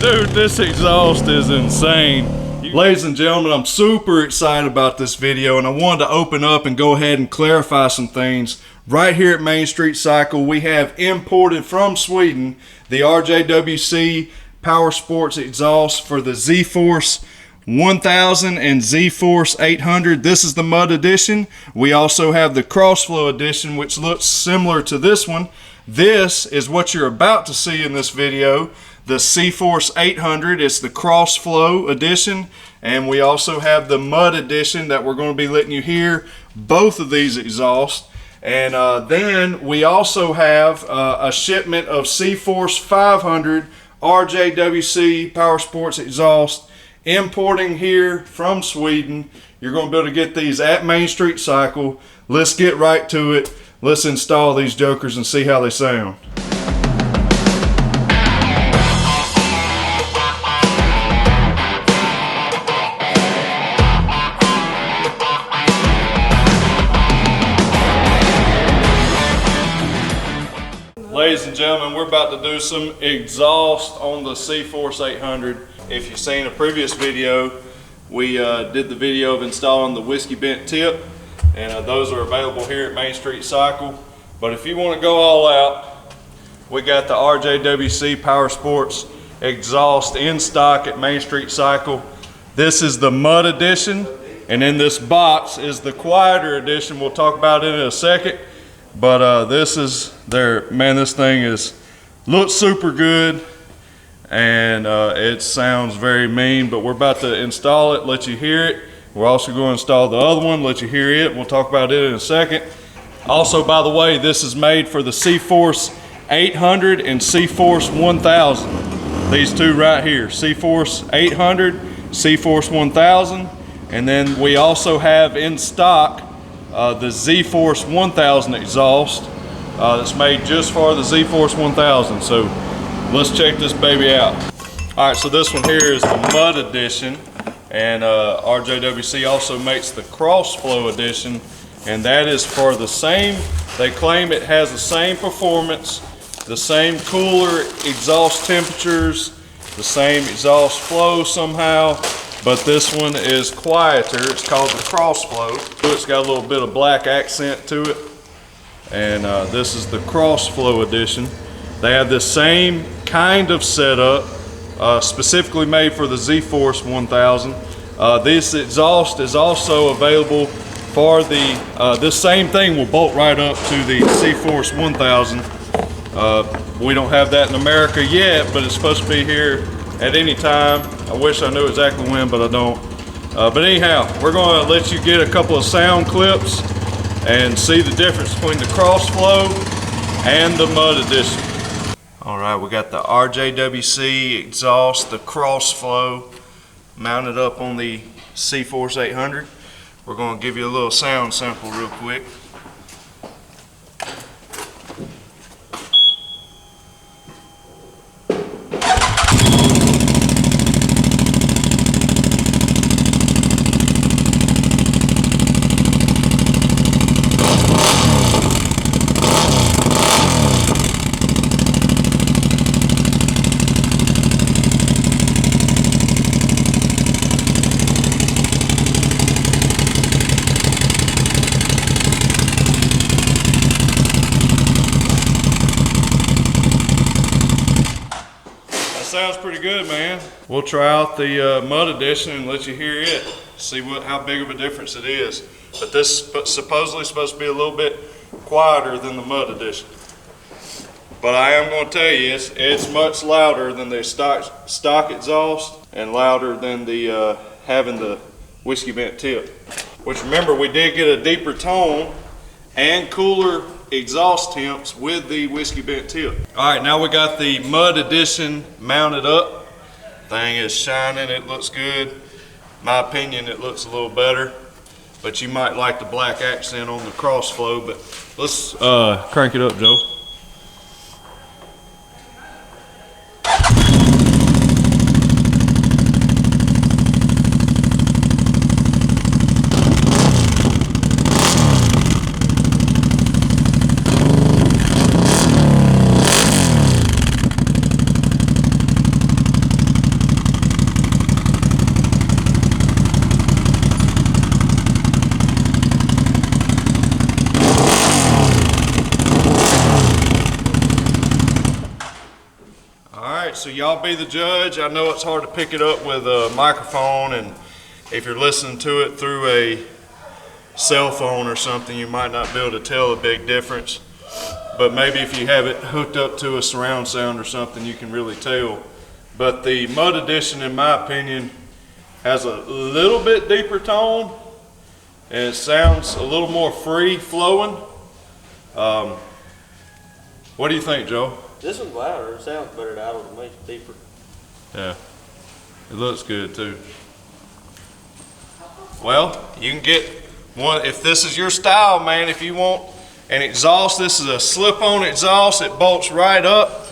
Dude, this exhaust is insane. Ladies and gentlemen, I'm super excited about this video, and I wanted to open up and go ahead and clarify some things. Right here at Main Street Cycle, we have imported from Sweden the RJWC Power Sports exhaust for the Z-Force 1000 and Z-Force 800. This is the Mud Edition. We also have the Krossflow Edition, which looks similar to this one. This is what you're about to see in this video. The Z-Force 800 is the Krossflow Edition, and we also have the Mud Edition that we're going to be letting you hear both of these exhausts. And then we also have a shipment of Z-Force 500 RJWC Power Sports exhaust importing here from Sweden. You're going to be able to get these at Main Street Cycle. Let's get right to it. Let's install these jokers and see how they sound. Ladies and gentlemen, we're about to do some exhaust on the Z-Force 800. If you've seen a previous video, we did the video of installing the whiskey bent tip, and those are available here at Main Street Cycle. But if you want to go all out, we got the RJWC Power Sports exhaust in stock at Main Street Cycle. This is the Mud Edition, and in this box is the quieter edition. We'll talk about it in a second. But this is there, man. This thing looks super good, and it sounds very mean. But we're about to install it, let you hear it. We're also going to install the other one, let you hear it. We'll talk about it in a second. Also, by the way, this is made for the Z-Force 800 and Z-Force 1000. These two right here, Z-Force 800, Z-Force 1000, and then we also have in stock the Z-Force 1000 exhaust that's made just for the Z-Force 1000. So let's check this baby out. All right, so this one here is the Mud Edition, and RJWC also makes the Krossflow Edition, and that is for the same, they claim it has the same performance, the same cooler exhaust temperatures, the same exhaust flow somehow, but this one is quieter. It's called the Krossflow. It's got a little bit of black accent to it, and this is the Krossflow Edition. They have the same kind of setup, specifically made for the Z-Force 1000. This exhaust is also available for the, this same thing will bolt right up to the Z-Force 1000. We don't have that in America yet, but it's supposed to be here at any time. I wish I knew exactly when, but I don't. But anyhow, we're going to let you get a couple of sound clips and see the difference between the Krossflow and the Mud Edition. All right, we got the RJWC exhaust, the Krossflow, mounted up on the Z-Force 800. We're going to give you a little sound sample real quick. Sounds pretty good, man. We'll try out the Mud Edition and let you hear it, see how big of a difference it is. But this supposedly supposed to be a little bit quieter than the Mud Edition. But I am going to tell you, it's much louder than the stock exhaust, and louder than the having the whiskey bent tip. Which, remember, we did get a deeper tone and cooler exhaust temps with the whiskey bent tip. All right, now we got the Mud Edition mounted up. Thing is shining, it looks good. In my opinion, it looks a little better, but you might like the black accent on the Krossflow. But let's crank it up, Joe. so y'all be the judge. I know it's hard to pick it up with a microphone, and if you're listening to it through a cell phone or something, you might not be able to tell the big difference. But maybe if you have it hooked up to a surround sound or something, you can really tell. But the Mud Edition, in my opinion, has a little bit deeper tone, and it sounds a little more free flowing. What do you think, Joe? This one's louder. It sounds better that one to me. Deeper. Yeah, it looks good too. Well, you can get one if this is your style, man. If you want an exhaust, this is a slip-on exhaust. It bolts right up,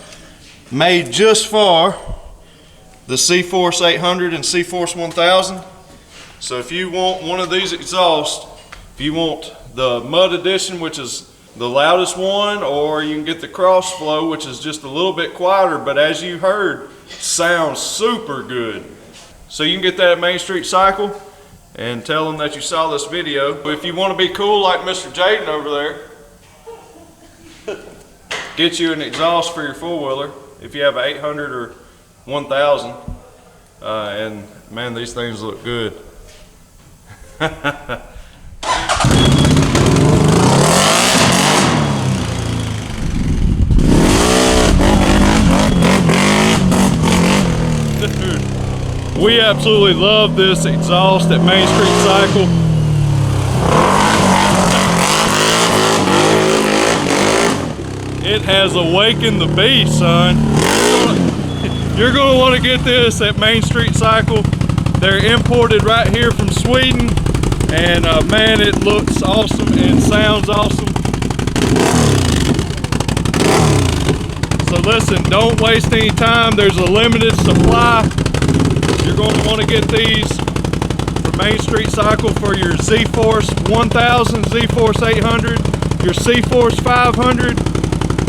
made just for the C-Force 800 and C-Force 1000. So if you want one of these exhausts, if you want the Mud Edition, which is the loudest one, or you can get the Krossflow, which is just a little bit quieter, but as you heard, sounds super good. So you can get that at Main Street Cycle and tell them that you saw this video. If you want to be cool like Mr. Jaden over there, get you an exhaust for your four-wheeler if you have an 800 or 1000. And man, these things look good. We absolutely love this exhaust at Main Street Cycle. It has awakened the beast, son. You're going to want to get this at Main Street Cycle. They're imported right here from Sweden, and man, it looks awesome and sounds awesome. So listen, don't waste any time. There's a limited supply. You're going to want to get these from Main Street Cycle for your Z-Force 1000, Z-Force 800, your C-Force 500,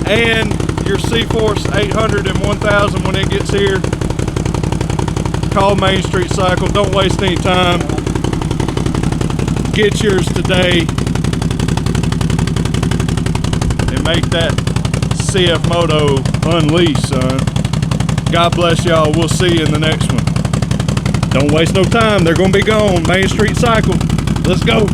and your C-Force 800 and 1000 when it gets here. Call Main Street Cycle. Don't waste any time. Get yours today and make that CFMOTO unleash, son. God bless y'all. We'll see you in the next one. Don't waste no time. They're going to be gone. Main Street Cycle. Let's go.